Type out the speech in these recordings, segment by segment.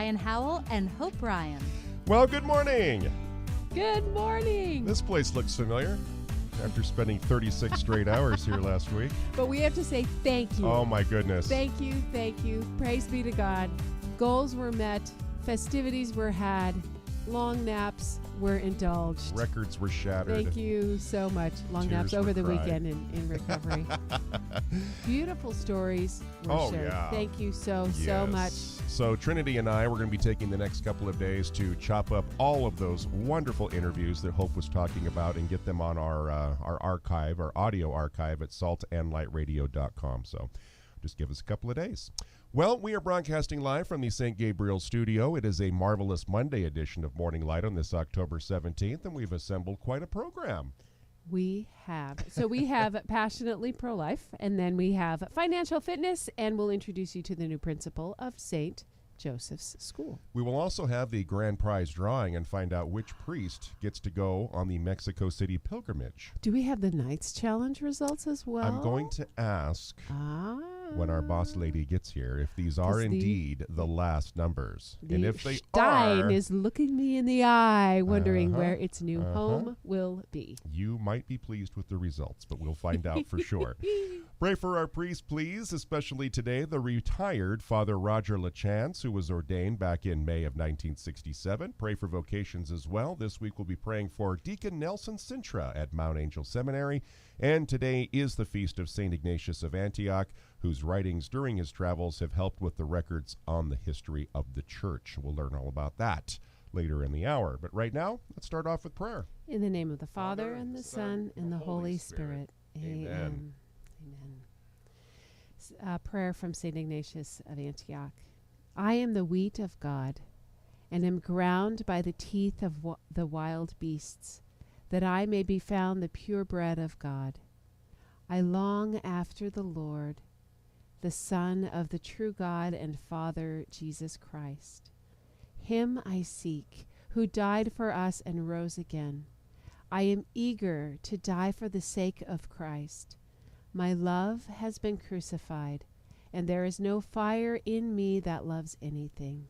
Ryan Howell and Hope Ryan. Well, good morning. Good morning. This place looks familiar after spending 36 straight hours here last week. But we have to say thank you. Oh, my goodness. Thank you, thank you. Praise be to God. Goals were met, festivities were had, long naps were indulged. Records were shattered. Thank you so much. Long Tears naps over were the cried. weekend in recovery. Beautiful stories were shared. Yeah. Thank you so Yes. much. So Trinity and I, we're going to be taking the next couple of days to chop up all of those wonderful interviews that Hope was talking about and get them on our archive, our audio archive at saltandlightradio.com. So just give us a couple of days. Well, we are broadcasting live from the St. Gabriel studio. It is a marvelous Monday edition of Morning Light on this October 17th, and we've assembled quite a program. We have. So we have Passionately Pro-Life, and then we have Financial Fitness, and we'll introduce you to the new principal of St. Joseph's School. We will also have the grand prize drawing and find out which priest gets to go on the Mexico City pilgrimage. Do we have the Knights Challenge results as well? I'm going to ask when our boss lady gets here if these are indeed the last numbers. And if they Stein are, is looking me in the eye, wondering where its new home will be. you might be pleased with the results, but we'll find out for sure. Pray for our priest, please, especially today, the retired Father Roger LaChance, who was ordained back in May of 1967. Pray for vocations as well. This week we'll be praying for Deacon Nelson Sintra at Mount Angel Seminary. And today is the feast of St. Ignatius of Antioch, whose writings during his travels have helped with the records on the history of the church. We'll learn all about that later in the hour. But right now, let's start off with prayer. In the name of the Father, and the Son, and the Holy Spirit. Amen. Amen. Prayer from St. Ignatius of Antioch. I am the wheat of God, and am ground by the teeth of the wild beasts, that I may be found the pure bread of God. I long after the Lord, the Son of the true God and Father, Jesus Christ. Him I seek, who died for us and rose again. I am eager to die for the sake of Christ. My love has been crucified, and there is no fire in me that loves anything.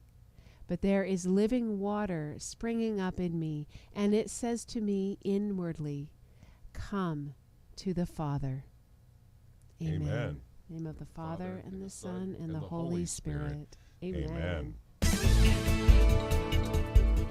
But there is living water springing up in me, and it says to me inwardly, come to the Father. Amen. Amen. In the name of the Father, and the Son, and the Holy Spirit. Amen.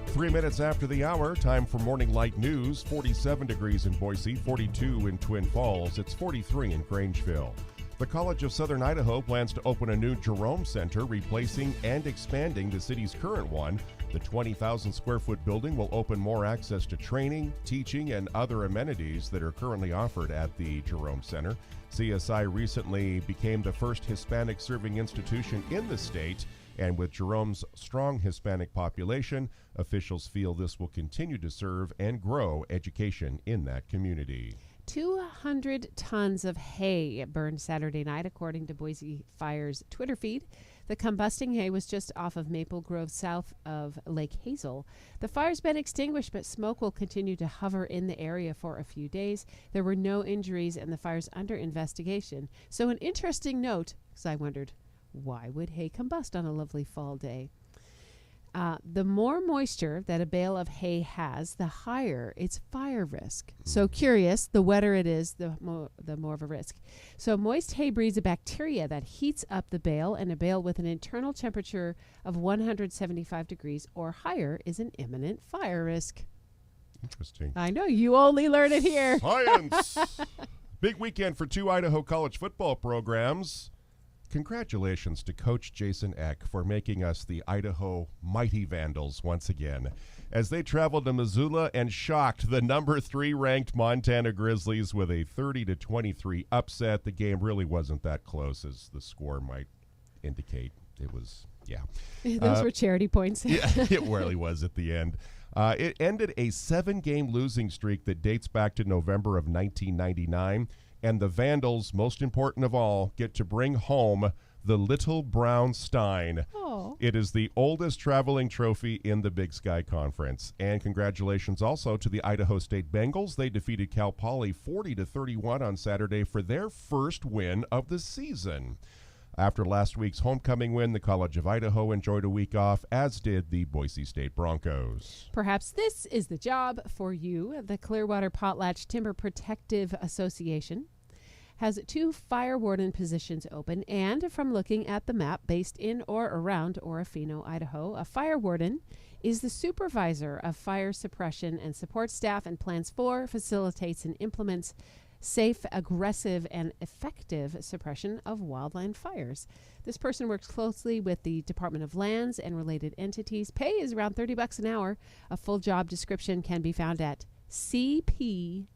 3 minutes after the hour, time for Morning Light News. 47 degrees in Boise, 42 in Twin Falls. It's 43 in Grangeville. The College of Southern Idaho plans to open a new Jerome Center, replacing and expanding the city's current one. The 20,000 square foot building will open more access to training, teaching, and other amenities that are currently offered at the Jerome Center. CSI recently became the first Hispanic serving institution in the state, and with Jerome's strong Hispanic population, officials feel this will continue to serve and grow education in that community. 200 tons of hay burned Saturday night, according to Boise Fire's Twitter feed. The combusting hay was just off of Maple Grove, south of Lake Hazel. The fire's been extinguished, but smoke will continue to hover in the area for a few days. There were no injuries, and the fire's under investigation. So an interesting note, because I wondered, why would hay combust on a lovely fall day? The more moisture that a bale of hay has, the higher its fire risk. So curious, the wetter it is, the more of a risk. So moist hay breeds a bacteria that heats up the bale, and a bale with an internal temperature of 175 degrees or higher is an imminent fire risk. Interesting. I know, you only learn it here. Science! Big weekend for 2 Idaho college football programs. Congratulations to Coach Jason Eck for making us the Idaho Mighty Vandals once again, as they traveled to Missoula and shocked the number 3 ranked Montana Grizzlies with a 30-23 upset. The game really wasn't that close, as the score might indicate. It was, Those were charity points. yeah, it really was at the end. It ended a 7-game losing streak that dates back to November of 1999. And the Vandals, most important of all, get to bring home the Little Brown Stein. Oh. It is the oldest traveling trophy in the Big Sky Conference. And congratulations also to the Idaho State Bengals. They defeated Cal Poly 40-31 on Saturday for their first win of the season. After last week's homecoming win, the College of Idaho enjoyed a week off, as did the Boise State Broncos. Perhaps this is the job for you. The Clearwater Potlatch Timber Protective Association has 2 fire warden positions open, and from looking at the map based in or around Orofino, Idaho, a fire warden is the supervisor of fire suppression and support staff and plans for, facilitates, and implements safe, aggressive, and effective suppression of wildland fires. This person works closely with the Department of Lands and related entities. Pay is around $30 an hour. A full job description can be found at cptpa.com.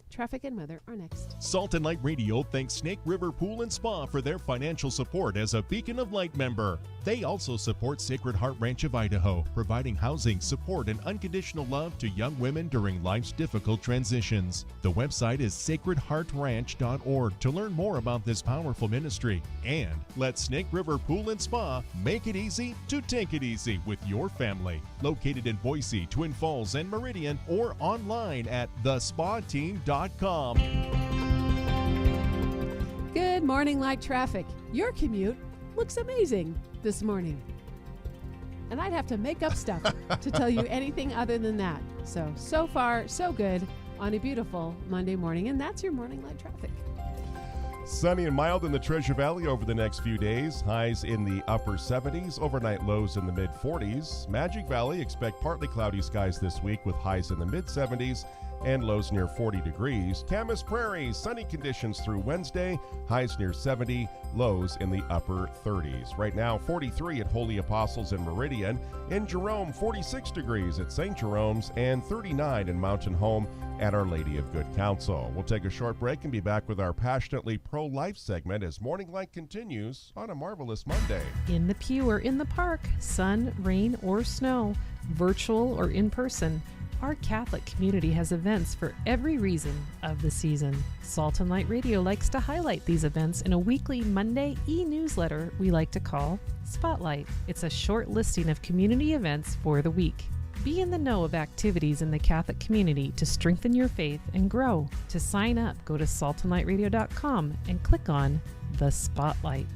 Traffic and weather are next. Salt and Light Radio thanks Snake River Pool and Spa for their financial support as a Beacon of Light member. They also support Sacred Heart Ranch of Idaho, providing housing, support, and unconditional love to young women during life's difficult transitions. The website is sacredheartranch.org to learn more about this powerful ministry. And let Snake River Pool and Spa make it easy to take it easy with your family. Located in Boise, Twin Falls, and Meridian, or online at thespateam.com. Good morning, Light Traffic. Your commute looks amazing this morning. And I'd have to make up stuff to tell you anything other than that. So far, so good on a beautiful Monday morning. And that's your morning Light Traffic. Sunny and mild in the Treasure Valley over the next few days. Highs in the upper 70s, overnight lows in the mid 40s. Magic Valley, expect partly cloudy skies this week with highs in the mid 70s and lows near 40 degrees. Camas Prairie, sunny conditions through Wednesday, highs near 70, lows in the upper 30s. Right now, 43 at Holy Apostles in Meridian. In Jerome, 46 degrees at St. Jerome's, and 39 in Mountain Home at Our Lady of Good Counsel. We'll take a short break and be back with our passionately pro-life segment as Morning Light continues on a marvelous Monday. In the pew or in the park, sun, rain, or snow, virtual or in person, our Catholic community has events for every reason of the season. Salt and Light Radio likes to highlight these events in a weekly Monday e-newsletter we like to call Spotlight. It's a short listing of community events for the week. Be in the know of activities in the Catholic community to strengthen your faith and grow. To sign up, go to saltandlightradio.com and click on the Spotlight.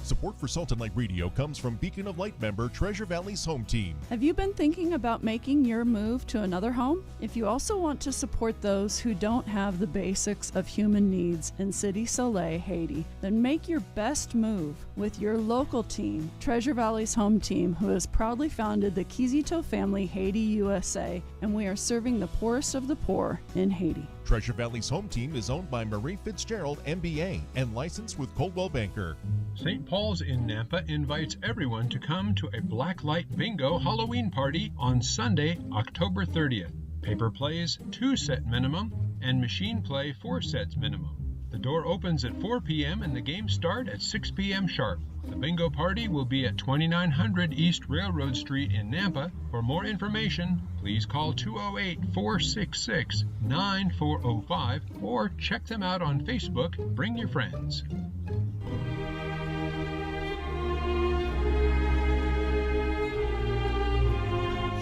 Support for Salt and Light Radio comes from Beacon of Light member Treasure Valley's Home Team. Have you been thinking about making your move to another home? If you also want to support those who don't have the basics of human needs in Cité Soleil, Haiti, then make your best move with your local team, Treasure Valley's Home Team, who has proudly founded the Kizito Family Haiti USA, and we are serving the poorest of the poor in Haiti. Treasure Valley's Home Team is owned by Marie Fitzgerald, MBA, and licensed with Coldwell Banker. St. Paul's in Nampa invites everyone to come to a Blacklight Bingo Halloween party on Sunday, October 30th. Paper plays 2 set minimum and machine play 4 sets minimum. The door opens at 4 p.m. and the games start at 6 p.m. sharp. The bingo party will be at 2900 East Railroad Street in Nampa. For more information, please call 208-466-9405 or check them out on Facebook. Bring your friends.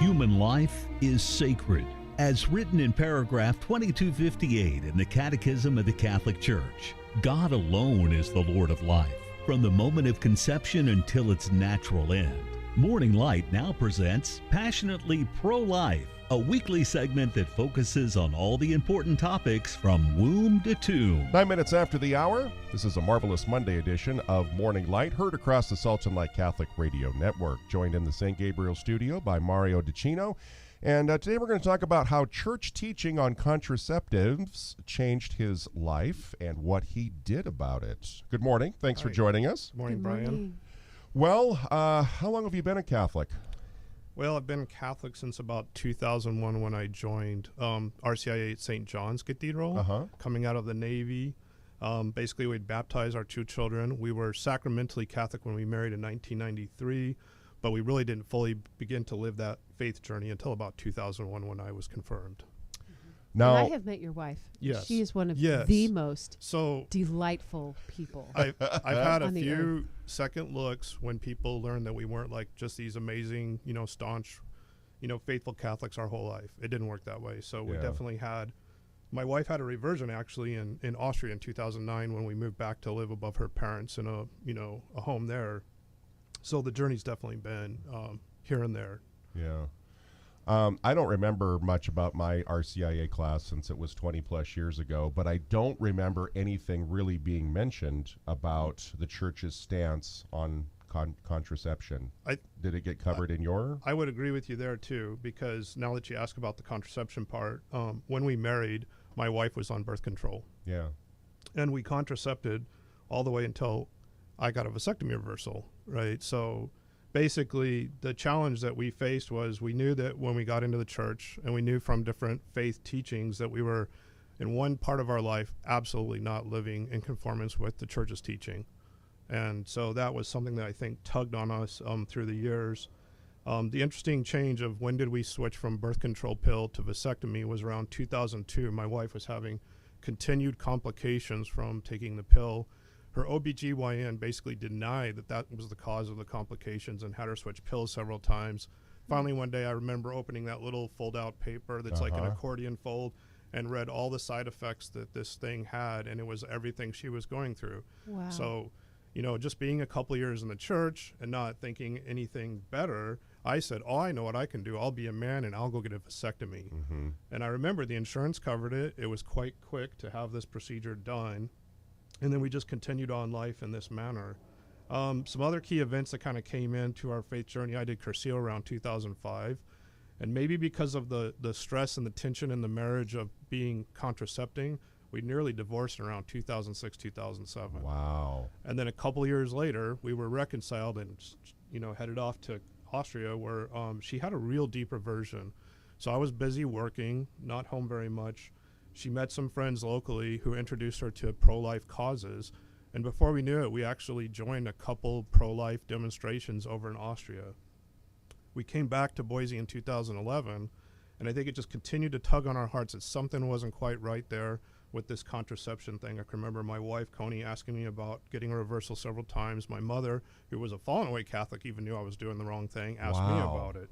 Human life is sacred, as written in paragraph 2258 in the Catechism of the Catholic Church. God alone is the Lord of life, from the moment of conception until its natural end. Morning Light now presents Passionately Pro-Life, a weekly segment that focuses on all the important topics from womb to tomb. 9 minutes after the hour, this is a marvelous Monday edition of Morning Light, heard across the Salt and Light Catholic Radio Network. Joined in the St. Gabriel studio by Mario DiCino. And today we're going to talk about how church teaching on contraceptives changed his life and what he did about it. Good morning. Thanks for joining us. Good morning, Brian. Well, how long have you been a Catholic? Well, I've been Catholic since about 2001 when I joined RCIA St. John's Cathedral, coming out of the Navy. Basically, we'd baptize our 2 children. We were sacramentally Catholic when we married in 1993, but we really didn't fully begin to live that faith journey until about 2001 when I was confirmed. Now, And I have met your wife. Yes. She is one of the most So delightful people. I've had a on the few second looks when people learned that we weren't like just these amazing, staunch, faithful Catholics our whole life. It didn't work that way. So we definitely had My wife had a reversion actually in Austria in 2009 when we moved back to live above her parents in a home there. So the journey's definitely been here and there. Yeah. I don't remember much about my RCIA class since it was 20 plus years ago, but I don't remember anything really being mentioned about the church's stance on contraception. Did it get covered in your? I would agree with you there too, because now that you ask about the contraception part, when we married, my wife was on birth control. Yeah. And we contracepted all the way until I got a vasectomy reversal, right? So basically the challenge that we faced was we knew that when we got into the church, and we knew from different faith teachings that we were in one part of our life absolutely not living in conformance with the church's teaching. And so that was something that I think tugged on us through the years. The interesting change of when did we switch from birth control pill to vasectomy was around 2002. My wife was having continued complications from taking the pill. Her OBGYN basically denied that that was the cause of the complications and had her switch pills several times. Finally, one day I remember opening that little fold-out paper that's like an accordion fold and read all the side effects that this thing had, and it was everything she was going through. Wow. So, just being a couple years in the church and not thinking anything better, I said, I know what I can do. I'll be a man and I'll go get a vasectomy. Mm-hmm. And I remember the insurance covered it. It was quite quick to have this procedure done. And then we just continued on life in this manner. Some other key events that kind of came into our faith journey, I did Cursillo around 2005. And maybe because of the stress and the tension in the marriage of being contracepting, we nearly divorced around 2006, 2007. Wow. And then a couple years later, we were reconciled and, headed off to Austria where she had a real deep aversion. So I was busy working, not home very much. She met some friends locally who introduced her to pro-life causes. And before we knew it, we actually joined a couple pro-life demonstrations over in Austria. We came back to Boise in 2011, and I think it just continued to tug on our hearts that something wasn't quite right there with this contraception thing. I can remember my wife, Coney, asking me about getting a reversal several times. My mother, who was a fallen away Catholic, even knew I was doing the wrong thing, asked me about it.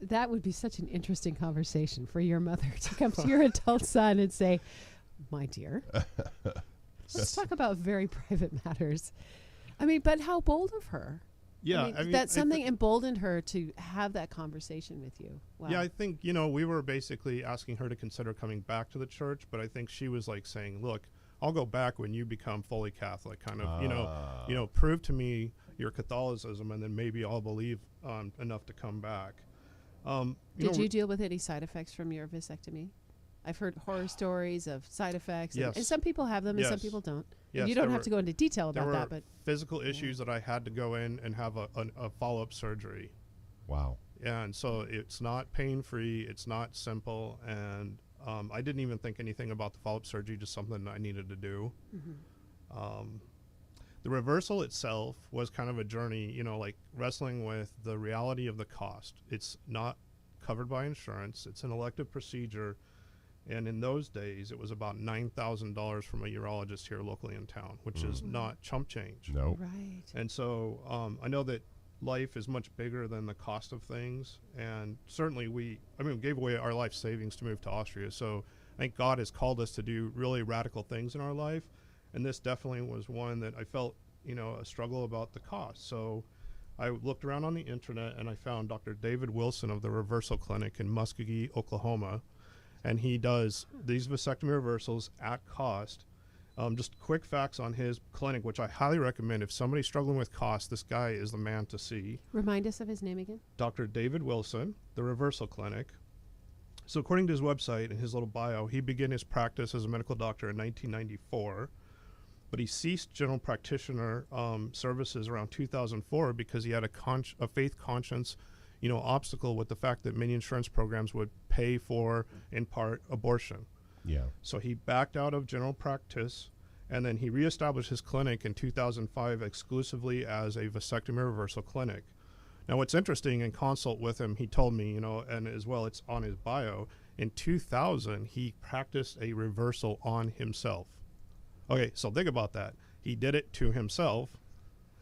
That would be such an interesting conversation for your mother to come to your adult son and say, my dear, let's talk about very private matters. I mean, but how bold of her. Yeah. I mean, that something emboldened her to have that conversation with you. Wow. Yeah, I think, we were basically asking her to consider coming back to the church, but I think she was like saying, look, I'll go back when you become fully Catholic, kind of, prove to me your Catholicism, and then maybe I'll believe enough to come back. Did you deal with any side effects from your vasectomy? I've heard horror stories of side effects, yes. and some people have them and some people don't. Yes, and you don't have to go into detail about that, but physical issues that I had to go in and have a follow-up surgery. Wow. Yeah, and so it's not pain-free, it's not simple, and I didn't even think anything about the follow-up surgery, just something I needed to do. Mm-hmm. The reversal itself was kind of a journey, like wrestling with the reality of the cost. It's not covered by insurance. It's an elective procedure. And in those days, it was about $9,000 from a urologist here locally in town, which is not chump change. No. Right. And so I know that life is much bigger than the cost of things. And certainly we gave away our life savings to move to Austria. So I think God has called us to do really radical things in our life. And this definitely was one that I felt, a struggle about the cost. So I looked around on the internet and I found Dr. David Wilson of the Reversal Clinic in Muskogee, Oklahoma. And he does these vasectomy reversals at cost. Just quick facts on his clinic, which I highly recommend. If somebody's struggling with cost, this guy is the man to see. Remind us of his name again. Dr. David Wilson, the Reversal Clinic. So according to his website and his little bio, he began his practice as a medical doctor in 1994. But he ceased general practitioner services around 2004 because he had a faith conscience obstacle with the fact that many insurance programs would pay for, in part, abortion. Yeah. So he backed out of general practice, and then he reestablished his clinic in 2005 exclusively as a vasectomy reversal clinic. Now, what's interesting, in consult with him, he told me, and as well, it's on his bio, in 2000, he practiced a reversal on himself. Okay, so think about that. He did it to himself.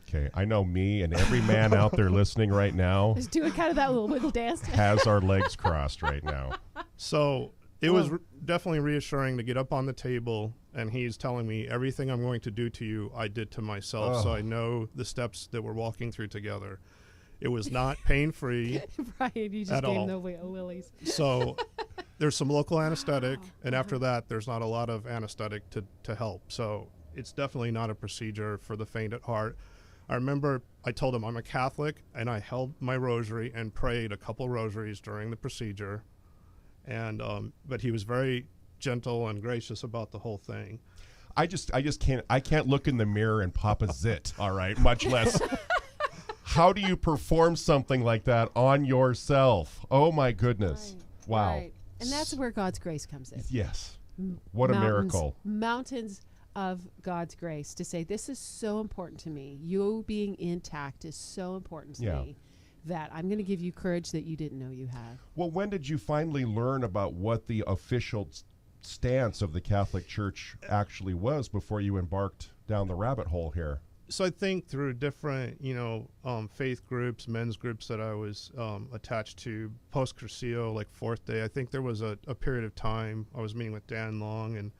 Okay, I know me and every man out there listening right now Is doing kind of that little wiggle dance. has our legs crossed right now. So It was definitely reassuring to get up on the table, and he's telling me everything I'm going to do to you, I did to myself. So I know the steps that we're walking through together. It was not pain-free Brian, you just at gave all. the willies. So there's some local anesthetic, and after that, there's not a lot of anesthetic to help. So it's definitely not a procedure for the faint at heart. I remember I told him I'm a Catholic, and I held my rosary and prayed a couple rosaries during the procedure. And but he was very gentle and gracious about the whole thing. I just can't look in the mirror and pop a zit, all right, much less. How do you perform something like that on yourself? Oh my goodness. Right, Wow. right. And that's where God's grace comes in. Yes. What a miracle. Mountains of God's grace to say, this is so important to me. You being intact is so important to me that I'm going to give you courage that you didn't know you had. Well, when did you finally learn about what the official stance of the Catholic Church actually was before you embarked down the rabbit hole here? So I think through different, faith groups, men's groups that I was attached to, post-Cursillo, like Fourth Day, I think there was a period of time I was meeting with Dan Long, and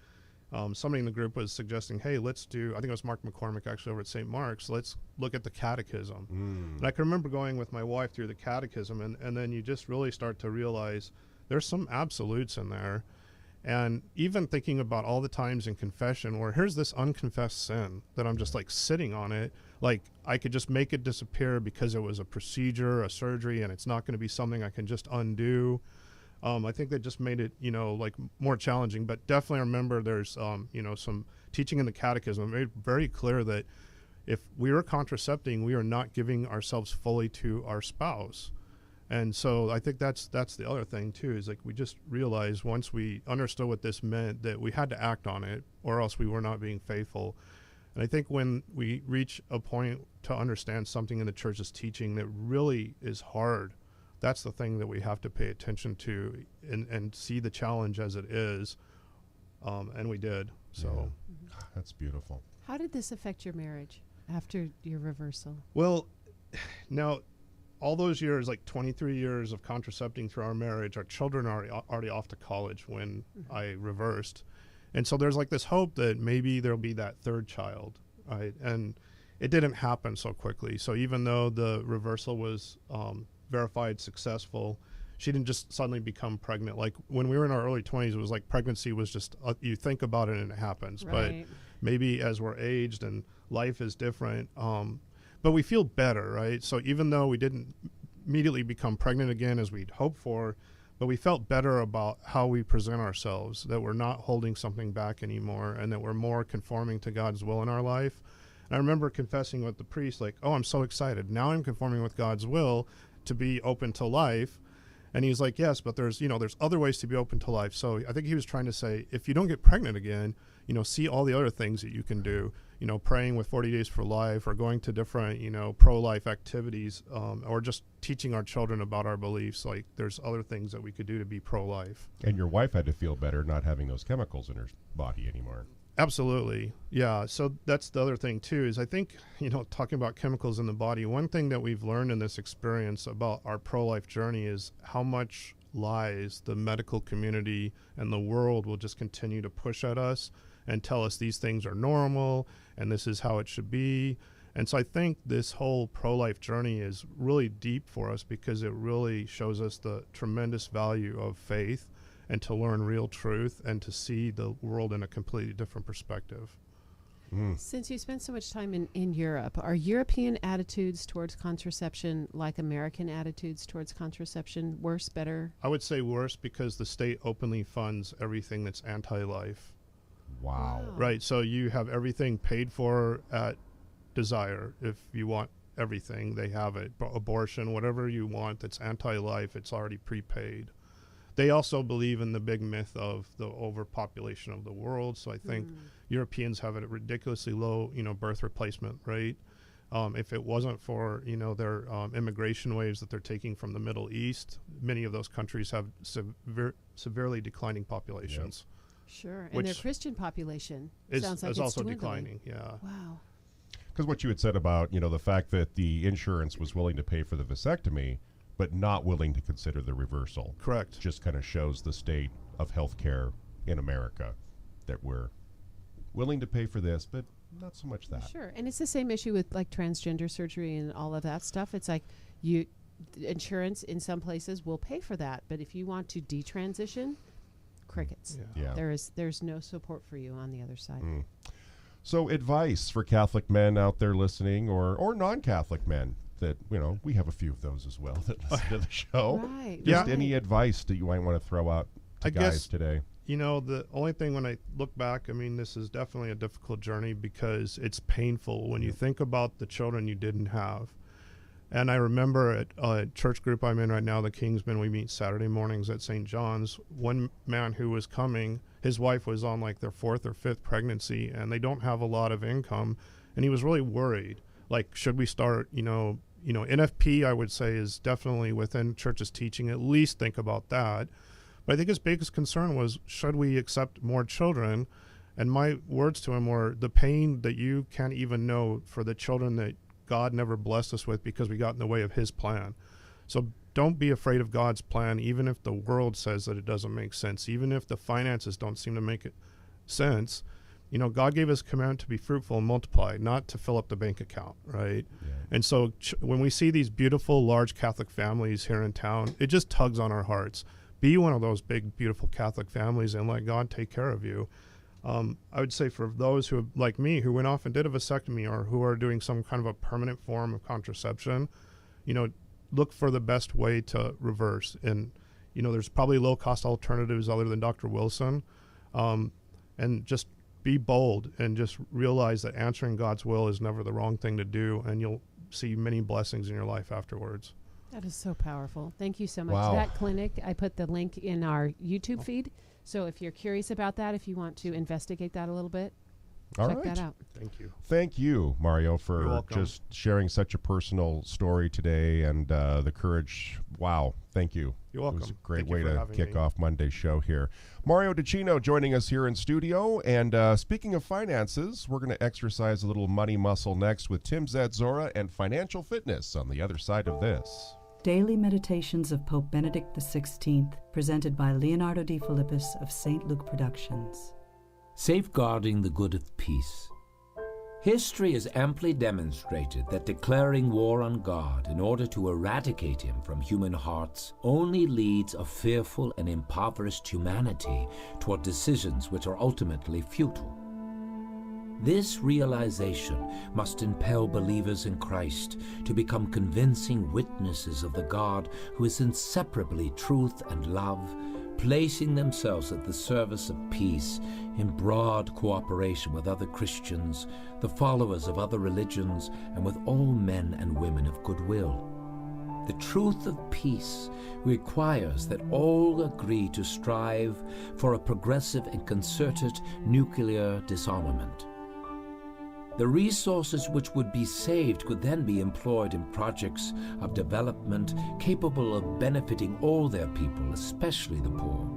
somebody in the group was suggesting, hey, let's do, I think it was Mark McCormick actually over at St. Mark's, let's look at the catechism. And I can remember going with my wife through the catechism, and then you just really start to realize there's some absolutes in there. And even thinking about all the times in confession where here's this unconfessed sin that I'm just like sitting on it, like I could just make it disappear because it was a procedure, a surgery, and it's not going to be something I can just undo. I think that just made it, like more challenging. But definitely remember there's, some teaching in the catechism made very clear that if we were contracepting, we are not giving ourselves fully to our spouse. And so I think that's the other thing too, is like we just realized once we understood what this meant that we had to act on it or else we were not being faithful. And I think when we reach a point to understand something in the church's teaching that really is hard, that's the thing that we have to pay attention to and see the challenge as it is. And we did. So that's beautiful. How did this affect your marriage after your reversal? Well, now all those years, like 23 years of contracepting through our marriage, our children are already off to college when I reversed. And so there's like this hope that maybe there'll be that third child, right? And it didn't happen so quickly. So even though the reversal was verified successful, she didn't just suddenly become pregnant. Like when we were in our early 20s, it was like pregnancy was just, you think about it and it happens. Right. But maybe as we're aged and life is different, but we feel better, right? So even though we didn't immediately become pregnant again as we'd hoped for, but we felt better about how we present ourselves, that we're not holding something back anymore and that we're more conforming to God's will in our life. And I remember confessing with the priest, like, oh, I'm so excited. Now I'm conforming with God's will to be open to life. And he's like, yes, but there's other ways to be open to life. So I think he was trying to say, if you don't get pregnant again, see all the other things that you can do, praying with 40 Days for Life or going to different, pro-life activities, or just teaching our children about our beliefs. Like there's other things that we could do to be pro-life. And your wife had to feel better not having those chemicals in her body anymore. Absolutely. Yeah. So that's the other thing too, is I think, talking about chemicals in the body, one thing that we've learned in this experience about our pro-life journey is how much lies the medical community and the world will just continue to push at us and tell us these things are normal and this is how it should be. And so I think this whole pro-life journey is really deep for us because it really shows us the tremendous value of faith and to learn real truth and to see the world in a completely different perspective. Since you spent so much time in Europe, are European attitudes towards contraception like American attitudes towards contraception? Worse, better? I would say worse because the state openly funds everything that's anti-life. Wow. Right, so you have everything paid for at desire. If you want everything, they have it. Abortion, whatever you want that's anti-life, it's already prepaid. They also believe in the big myth of the overpopulation of the world. So I think Europeans have a ridiculously low, birth replacement rate. If it wasn't for, their immigration waves that they're taking from the Middle East, many of those countries have severely declining populations. Sure, and their Christian population sounds like is it's also dwindling. declining. Yeah. Wow. Because what you had said about, the fact that the insurance was willing to pay for the vasectomy, but not willing to consider the reversal. Correct. Just kind of shows the state of healthcare in America, that we're willing to pay for this, but not so much that. Sure, and it's the same issue with like transgender surgery and all of that stuff. It's like insurance in some places will pay for that, but if you want to detransition, crickets. Yeah. There's no support for you on the other side. So advice for Catholic men out there listening, or non-Catholic men, that, we have a few of those as well that listen to the show. Right. Just any advice that you might want to throw out to guys today? The only thing when I look back, this is definitely a difficult journey because it's painful when you think about the children you didn't have. And I remember at a church group I'm in right now, the Kingsmen, we meet Saturday mornings at St. John's. One man who was coming, his wife was on like their 4th or 5th pregnancy, and they don't have a lot of income. And he was really worried. Like, should we start, NFP, I would say, is definitely within church's teaching. At least think about that. But I think his biggest concern was, should we accept more children? And my words to him were, the pain that you can't even know for the children that God never blessed us with because we got in the way of his plan. So don't be afraid of God's plan, even if the world says that it doesn't make sense, even if the finances don't seem to make it sense. God gave us a command to be fruitful and multiply, not to fill up the bank account, right? Yeah. And so when we see these beautiful, large Catholic families here in town, it just tugs on our hearts. Be one of those big, beautiful Catholic families and let God take care of you. I would say for those who, like me, who went off and did a vasectomy or who are doing some kind of a permanent form of contraception, look for the best way to reverse. And, there's probably low-cost alternatives other than Dr. Wilson. And just be bold and just realize that answering God's will is never the wrong thing to do, and you'll see many blessings in your life afterwards. That is so powerful. Thank you so much. Wow. That clinic, I put the link in our YouTube feed. So if you're curious about that, if you want to investigate that a little bit, check that out. Thank you. Thank you, Mario, for just sharing such a personal story today and the courage. Wow. Thank you. You're welcome. It was a great way to kick off Monday's show here. Mario DiCino joining us here in studio. And speaking of finances, we're going to exercise a little money muscle next with Tim Zadzora and Financial Fitness on the other side of this. Daily Meditations of Pope Benedict XVI, presented by Leonardo D. Philippus of St. Luke Productions. Safeguarding the good of peace. History has amply demonstrated that declaring war on God in order to eradicate him from human hearts only leads a fearful and impoverished humanity toward decisions which are ultimately futile. This realization must impel believers in Christ to become convincing witnesses of the God who is inseparably truth and love, placing themselves at the service of peace in broad cooperation with other Christians, the followers of other religions, and with all men and women of goodwill. The truth of peace requires that all agree to strive for a progressive and concerted nuclear disarmament. The resources which would be saved could then be employed in projects of development capable of benefiting all their people, especially the poor.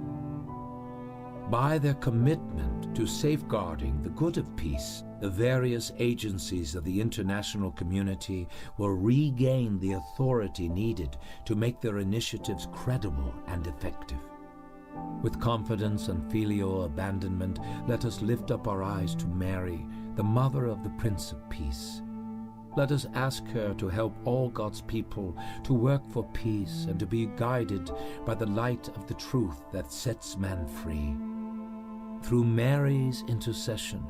By their commitment to safeguarding the good of peace, the various agencies of the international community will regain the authority needed to make their initiatives credible and effective. With confidence and filial abandonment, let us lift up our eyes to Mary, the mother of the Prince of Peace. Let us ask her to help all God's people to work for peace and to be guided by the light of the truth that sets man free. Through Mary's intercession,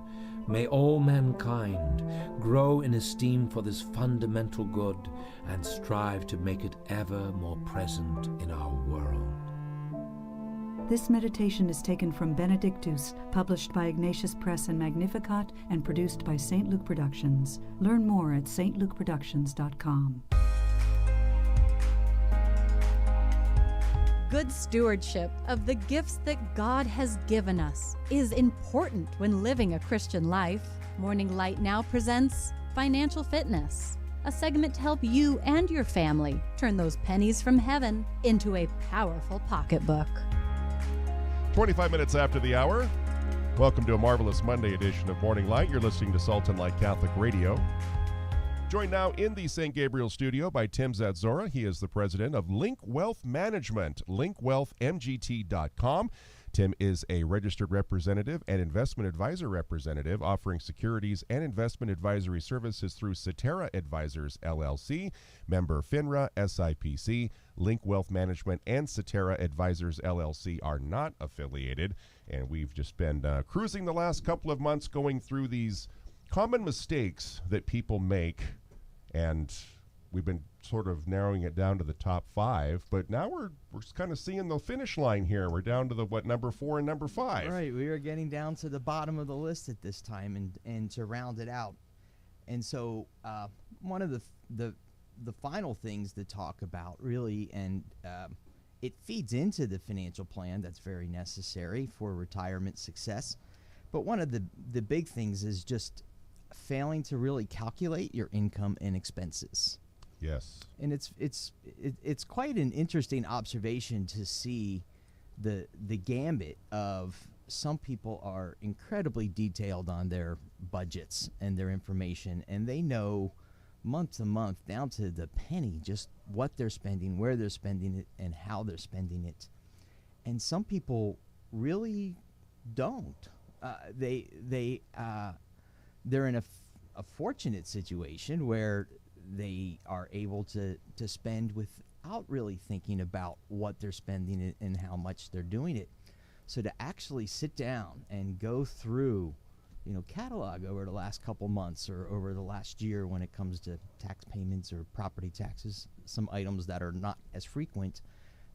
may all mankind grow in esteem for this fundamental good and strive to make it ever more present in our world. This meditation is taken from Benedictus, published by Ignatius Press and Magnificat, and produced by St. Luke Productions. Learn more at stlukeproductions.com. Good stewardship of the gifts that God has given us is important when living a Christian life. Morning Light now presents Financial Fitness, a segment to help you and your family turn those pennies from heaven into a powerful pocketbook. 25 minutes after the hour. Welcome to a marvelous Monday edition of Morning Light. You're listening to Salt and Light Catholic Radio. Joined now in the St. Gabriel studio by Tim Zatzora. He is the president of Link Wealth Management, linkwealthmgt.com. Tim is a registered representative and investment advisor representative offering securities and investment advisory services through Cetera Advisors, LLC, member FINRA, SIPC. Link Wealth Management and Cetera Advisors, LLC are not affiliated. And we've just been cruising the last couple of months going through these common mistakes that people make, and we've been sort of narrowing it down to the top 5, but now we're kind of seeing the finish line here. We're down to the number 4 and number 5. Right, we are getting down to the bottom of the list at this time, and to round it out. And so one of the final things to talk about, really, and it feeds into the financial plan that's very necessary for retirement success. But one of the big things is just failing to really calculate your income and expenses. Yes. And it's quite an interesting observation to see the gambit of some people are incredibly detailed on their budgets and their information, and they know month to month down to the penny just what they're spending, where they're spending it, and how they're spending it. And some people really don't. They're in a fortunate situation where they are able to spend without really thinking about what they're spending it and how much they're doing it. So to actually sit down and go through, catalog over the last couple months or over the last year when it comes to tax payments or property taxes, some items that are not as frequent,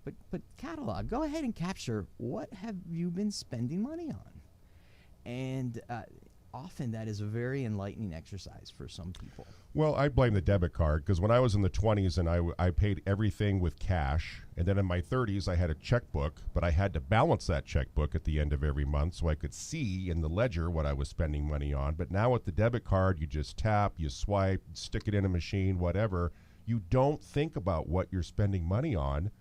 but catalog, go ahead and capture what have you been spending money on. And often that is a very enlightening exercise for some people. Well, I blame the debit card, because when I was in the 20s and I paid everything with cash, and then in my 30s I had a checkbook, but I had to balance that checkbook at the end of every month so I could see in the ledger what I was spending money on. But now with the debit card, you just tap, you swipe, stick it in a machine, whatever. You don't think about what you're spending money on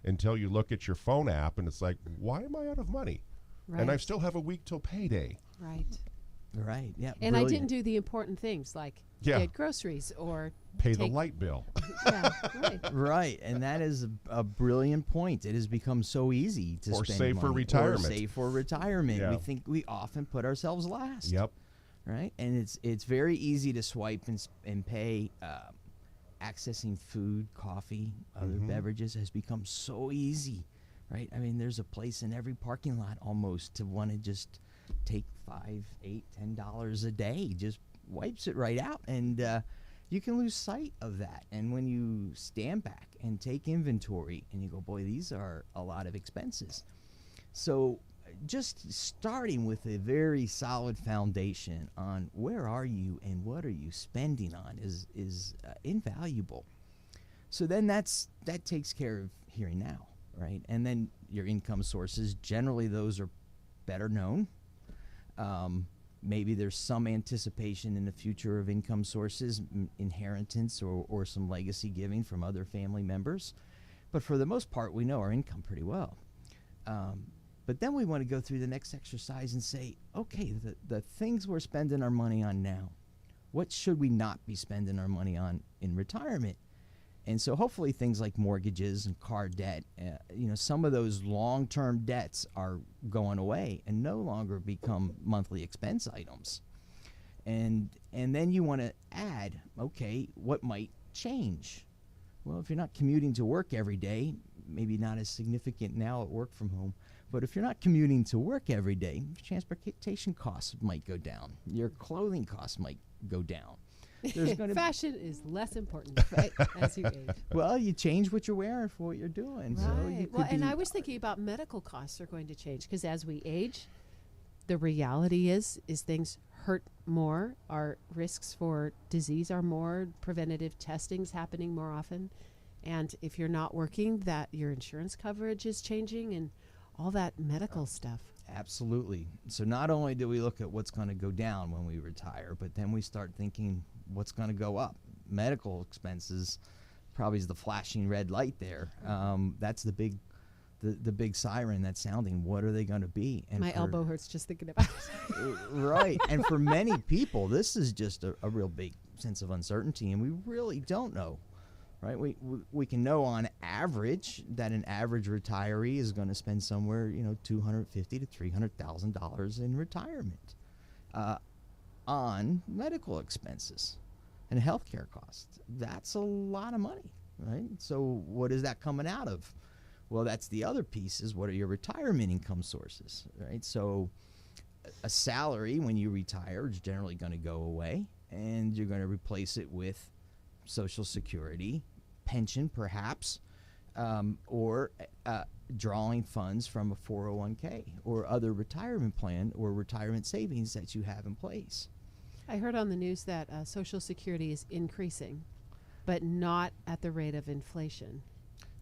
until you look at your phone app and it's like, why am I out of money? Right. And I still have a week till payday. Right. Right, yeah. And brilliant. I didn't do the important things like get groceries or pay the light bill. Yeah, right. Right, and that is a brilliant point. It has become so easy to spend save for money. retirement. Or save for retirement. Yeah. We think we often put ourselves last. Yep. Right, and it's very easy to swipe and pay. Accessing food, coffee, other beverages has become so easy. Right, I mean, there's a place in every parking lot almost to want to just take $5, $8, $10 a day, just wipes it right out, and you can lose sight of that. And when you stand back and take inventory and you go, boy, these are a lot of expenses. So just starting with a very solid foundation on where are you and what are you spending on is invaluable. So then that takes care of here and now, right? And then your income sources, generally those are better known. Maybe there's some anticipation in the future of income sources, inheritance or some legacy giving from other family members. But for the most part, we know our income pretty well. But then we want to go through the next exercise and say, okay, the things we're spending our money on now, what should we not be spending our money on in retirement? And so hopefully things like mortgages and car debt, some of those long-term debts are going away and no longer become monthly expense items. And then you want to add, okay, what might change? Well, if you're not commuting to work every day, maybe not as significant now at work from home, but if you're not commuting to work every day, transportation costs might go down. Your clothing costs might go down. Fashion is less important as you age. Well, you change what you're wearing for what you're doing. Right. So and I was thinking about medical costs are going to change because as we age, the reality is things hurt more. Our risks for disease are more. Preventative testing's happening more often. And if you're not working, that your insurance coverage is changing and all that medical stuff. Absolutely. So not only do we look at what's going to go down when we retire, but then we start thinking what's going to go up. Medical expenses probably is the flashing red light there. That's the big siren that's sounding. What are they going to be? And my elbow hurts just thinking about it. Right. And for many people, this is just a real big sense of uncertainty, and we really don't know, right? We can know on average that an average retiree is going to spend somewhere, $250,000 to $300,000 in retirement on medical expenses and healthcare costs. That's a lot of money, right? So what is that coming out of? Well, that's the other piece, is what are your retirement income sources, right? So a salary when you retire is generally going to go away, and you're going to replace it with Social Security, pension perhaps, or drawing funds from a 401k or other retirement plan or retirement savings that you have in place. I heard on the news that Social Security is increasing, but not at the rate of inflation.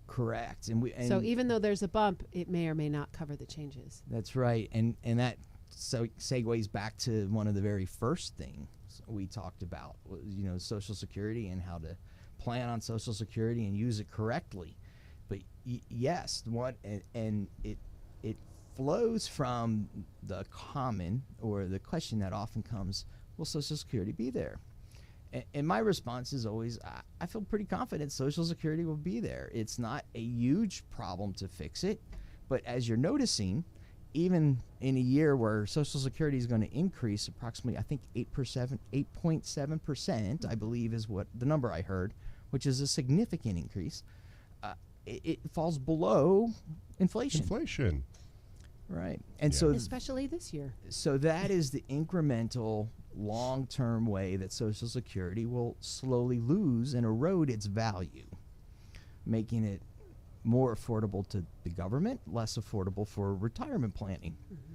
Correct. So even though there's a bump, it may or may not cover the changes. That's right. And that segues back to one of the very first things we talked about, Social Security and how to plan on Social Security and use it correctly. But yes, it flows from the common, or the question that often comes, will Social Security be there? And my response is always, I feel pretty confident Social Security will be there. It's not a huge problem to fix it, but as you're noticing, even in a year where Social Security is going to increase approximately, I think 8.7%, I believe is what the number I heard, which is a significant increase, it falls below inflation. Right. And so especially this year. So that is the incremental long-term way that Social Security will slowly lose and erode its value, making it more affordable to the government, less affordable for retirement planning. Mm-hmm.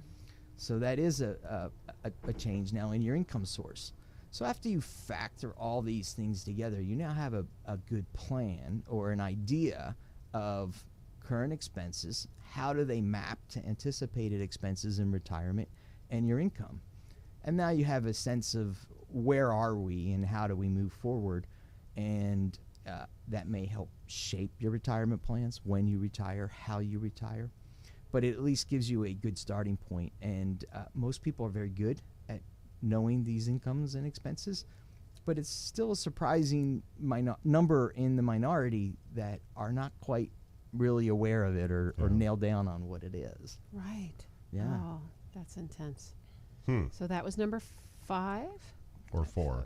So that is a change now in your income source. So after you factor all these things together, you now have a good plan or an idea of current expenses. How do they map to anticipated expenses in retirement and your income? And now you have a sense of where are we and how do we move forward, and that may help shape your retirement plans, when you retire, how you retire. But it at least gives you a good starting point, and most people are very good at knowing these incomes and expenses, but it's still a surprising number in the minority that are not quite really aware of it or nailed down on what it is. Right. Yeah. Oh, that's intense. So that was number 5? Or 4.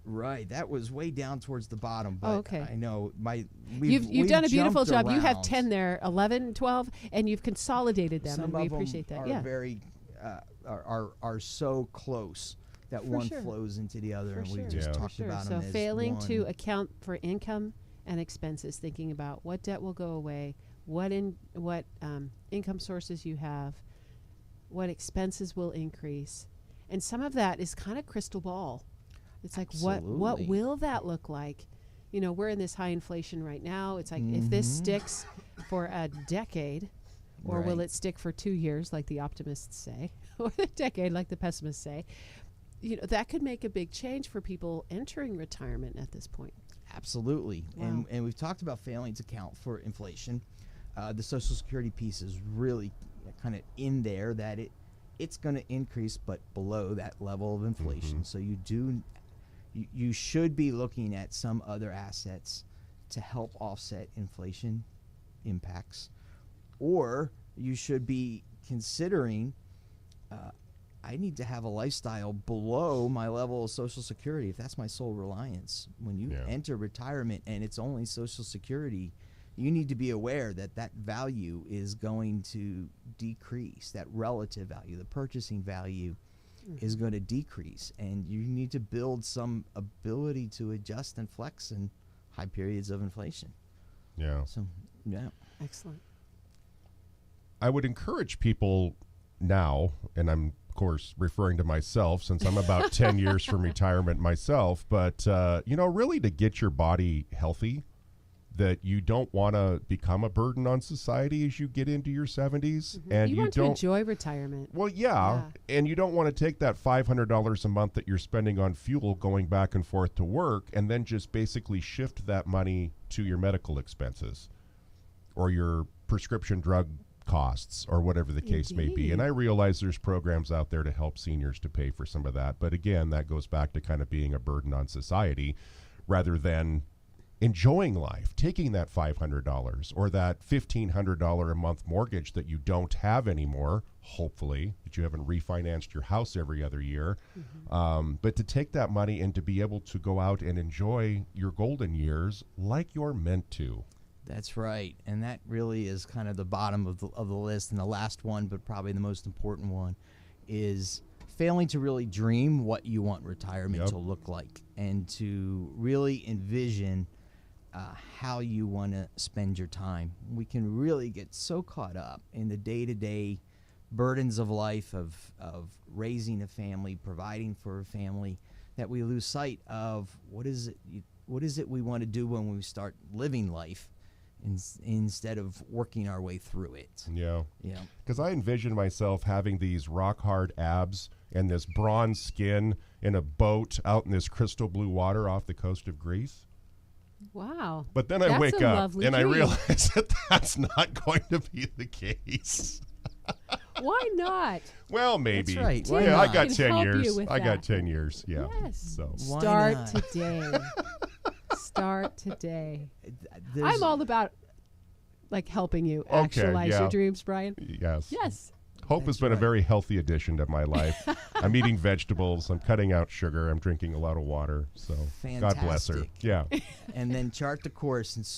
Right, that was way down towards the bottom. But okay. I know you've done a beautiful job. Around. You have 10 there, 11, 12, and you've consolidated them, Some and we appreciate that. Are very are so close that one flows into the other, and we just talked about them as failing one. to account for income and expenses, thinking about what debt will go away, what income sources you have, what expenses will increase, and some of that is kind of crystal ball. It's like, what will that look like? We're in this high inflation right now. It's like, if this sticks for a decade, or will it stick for 2 years, like the optimists say, or a decade, like the pessimists say? That could make a big change for people entering retirement at this point. Absolutely. Wow. And we've talked about failing to account for inflation. The Social Security piece is really kind of in there, that it's going to increase, but below that level of inflation. So you should be looking at some other assets to help offset inflation impacts, or you should be considering, I need to have a lifestyle below my level of Social Security if that's my sole reliance. When you enter retirement and it's only Social Security, you need to be aware that value is going to decrease, that relative value, the purchasing value is going to decrease, and you need to build some ability to adjust and flex in high periods of inflation. So, Excellent. I would encourage people now, and I'm of course referring to myself since I'm about 10 years from retirement myself, but really to get your body healthy, that you don't want to become a burden on society as you get into your 70s. And you want to enjoy retirement. Well, and you don't want to take that $500 a month that you're spending on fuel going back and forth to work and then just basically shift that money to your medical expenses or your prescription drug costs or whatever the case may be. And I realize there's programs out there to help seniors to pay for some of that. But again, that goes back to kind of being a burden on society rather than enjoying life, taking that $500 or that $1,500 a month mortgage that you don't have anymore, hopefully, that you haven't refinanced your house every other year. But to take that money and to be able to go out and enjoy your golden years like you're meant to. That's right. And that really is kind of the bottom of the list. And the last one, but probably the most important one, is failing to really dream what you want retirement to look like and to really envision how you want to spend your time. We can really get so caught up in the day-to-day burdens of life, of raising a family, providing for a family, that we lose sight of what is it we want to do when we start living life instead of working our way through it. Yeah. Because I envision myself having these rock-hard abs and this bronze skin in a boat out in this crystal blue water off the coast of Greece. Wow. But then I wake up and I realize that that's not going to be the case. Why not? Well, maybe. That's right. Yeah, I got 10 years. I got 10 years. Yeah. Yes. So Start today. Start today. I'm all about helping you actualize your dreams, Brian. Yes. Yes. Hope has been a very healthy addition to my life. I'm eating vegetables. I'm cutting out sugar. I'm drinking a lot of water. So fantastic. God bless her. Yeah. And then chart the course, and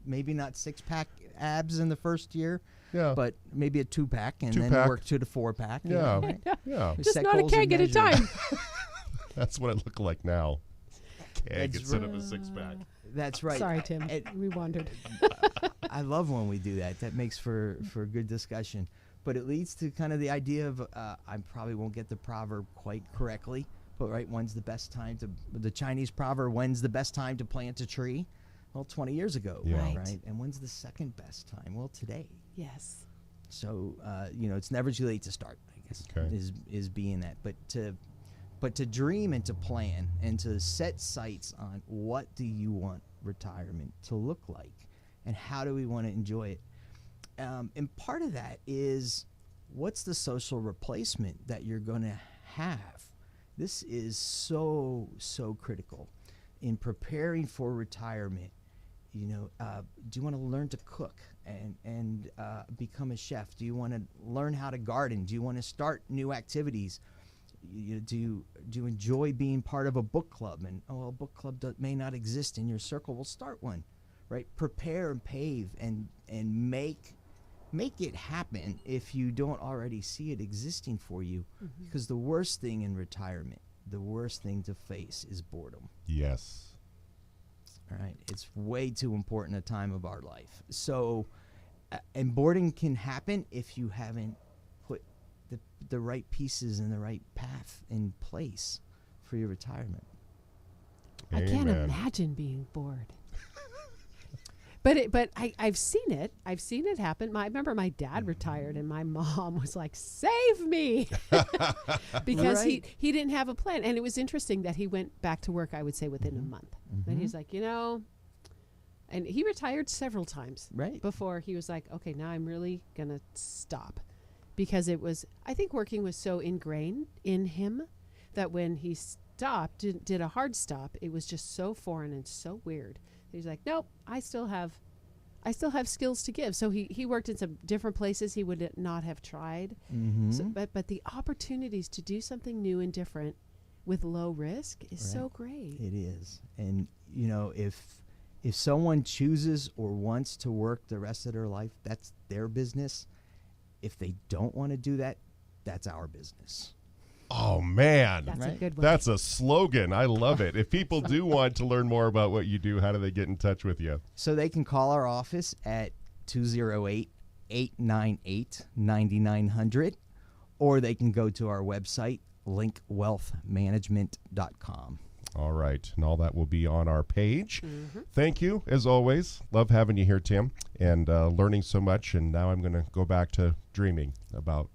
maybe not 6-pack abs in the first year. Yeah. But maybe a 2-pack, and then work to the 4-pack. Yeah. Right? Yeah. Just not a keg at a time. That's what I look like now. Keg instead of a 6-pack. That's right. Sorry, Tim. We wandered. I love when we do that. That makes for good discussion. But it leads to kind of the idea of, I probably won't get the proverb quite correctly, but when's the best time the Chinese proverb, when's the best time to plant a tree? Well, 20 years ago, right? And when's the second best time? Well, today. Yes. So, it's never too late to start, I guess, is being that. But to dream and to plan and to set sights on what do you want retirement to look like and how do we want to enjoy it. And part of that is, what's the social replacement that you're going to have? This is so critical in preparing for retirement. Do you want to learn to cook and become a chef? Do you want to learn how to garden? Do you want to start new activities? Do you enjoy being part of a book club? And a book club may not exist in your circle. Well, start one, right? Prepare and pave and make it happen if you don't already see it existing for you. Because the worst thing in retirement, the worst thing to face is boredom. Yes. All right. It's way too important a time of our life. So, and boredom can happen if you haven't put the right pieces and the right path in place for your retirement. I can't imagine being bored. But I've seen it. I've seen it happen. I remember my dad retired, and my mom was like, "Save me," because he didn't have a plan. And it was interesting that he went back to work, I would say, within a month. And he's like, and he retired several times before he was like, okay, now I'm really gonna stop, because I think working was so ingrained in him that when he stopped, did a hard stop, it was just so foreign and so weird. He's like, nope, I still have skills to give. So he worked in some different places he would not have tried. So, but the opportunities to do something new and different with low risk is so great. It is. And if someone chooses or wants to work the rest of their life, that's their business. If they don't want to do that, that's our business. Oh, man. That's a good one. That's a slogan. I love it. If people do want to learn more about what you do, how do they get in touch with you? So they can call our office at 208-898-9900, or they can go to our website, linkwealthmanagement.com. All right. And all that will be on our page. Thank you, as always. Love having you here, Tim, and learning so much. And now I'm going to go back to dreaming about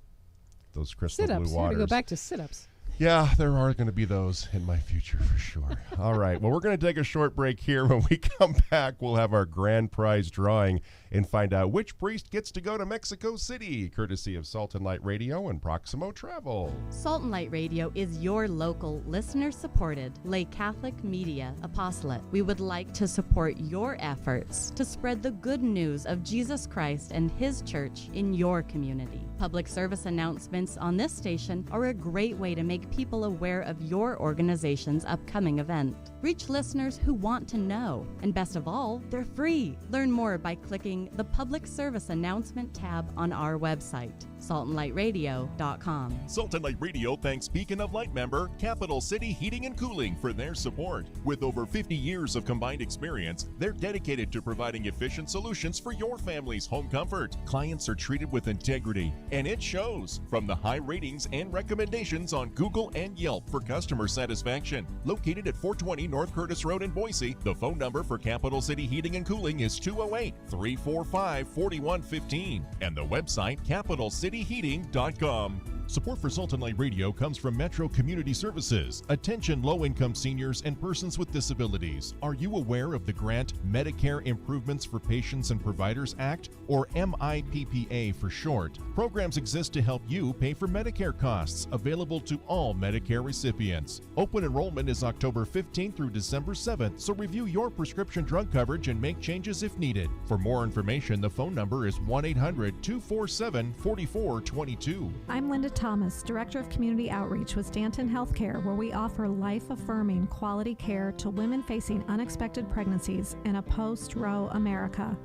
those crystal blue waters. Go back to sit-ups. Yeah, there are going to be those in my future for sure. All right. Well, we're going to take a short break here. When we come back, we'll have our grand prize drawing and find out which priest gets to go to Mexico City, courtesy of Salt and Light Radio and Proximo Travel. Salt and Light Radio is your local, listener-supported, lay Catholic media apostolate. We would like to support your efforts to spread the good news of Jesus Christ and His church in your community. Public service announcements on this station are a great way to make people aware of your organization's upcoming event. Reach listeners who want to know, and best of all, they're free. Learn more by clicking the Public Service Announcement tab on our website, saltandlightradio.com. Salt and Light Radio thanks Beacon of Light member Capital City Heating and Cooling for their support. With over 50 years of combined experience, they're dedicated to providing efficient solutions for your family's home comfort. Clients are treated with integrity, and it shows from the high ratings and recommendations on Google and Yelp for customer satisfaction. Located at 420 North Curtis Road in Boise, the phone number for Capital City Heating and Cooling is 208-345-4115, and the website capitalcityheating.com. Support for Salt and Light Radio comes from Metro Community Services. Attention low-income seniors and persons with disabilities. Are you aware of the grant Medicare Improvements for Patients and Providers Act, or MIPPA for short? Programs exist to help you pay for Medicare costs, available to all Medicare recipients. Open enrollment is October 15th through December 7th, so review your prescription drug coverage and make changes if needed. For more information, the phone number is 1-800-247-4422. I'm Linda Thomas, Director of Community Outreach with Stanton Healthcare, where we offer life-affirming quality care to women facing unexpected pregnancies in a post-Roe America.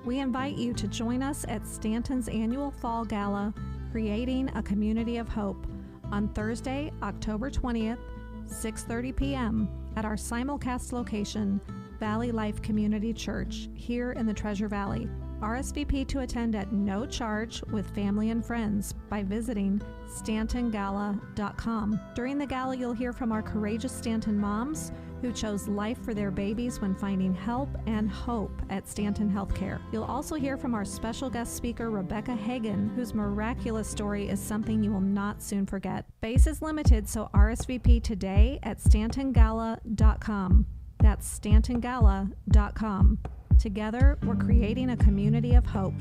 We invite you to join us at Stanton's annual Fall Gala, Creating a Community of Hope, on Thursday, October 20th, 6:30 p.m. at our simulcast location, Valley Life Community Church, here in the Treasure Valley. RSVP to attend at no charge with family and friends by visiting stantongala.com. During the gala, you'll hear from our courageous Stanton moms who chose life for their babies when finding help and hope at Stanton Healthcare. You'll also hear from our special guest speaker, Rebecca Hagan, whose miraculous story is something you will not soon forget. Space is limited, so RSVP today at stantongala.com. That's stantongala.com. Together, we're creating a community of hope.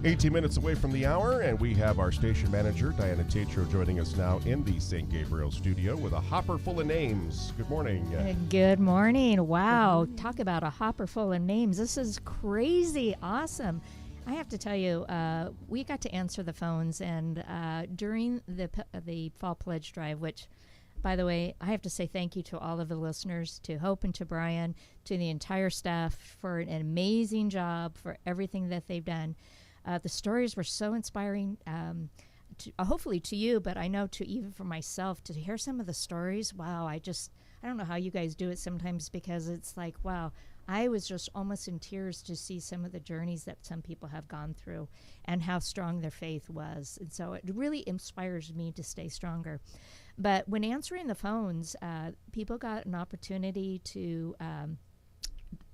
"18 minutes away from the hour, and we have our station manager, Diana Tatro, joining us now in the St. Gabriel studio with a hopper full of names. Good morning. Good morning. Wow. Talk about a hopper full of names. This is crazy awesome. I have to tell you, we got to answer the phones, and during the Fall Pledge Drive, which, by the way, I have to say thank you to all of the listeners, to Hope and to Brian, to the entire staff for an amazing job, for everything that they've done. The stories were so inspiring, hopefully to you, but I know to even for myself, to hear some of the stories. Wow, I don't know how you guys do it sometimes, because it's like, wow, I was just almost in tears to see some of the journeys that some people have gone through and how strong their faith was. And so it really inspires me to stay stronger. But when answering the phones, people got an opportunity to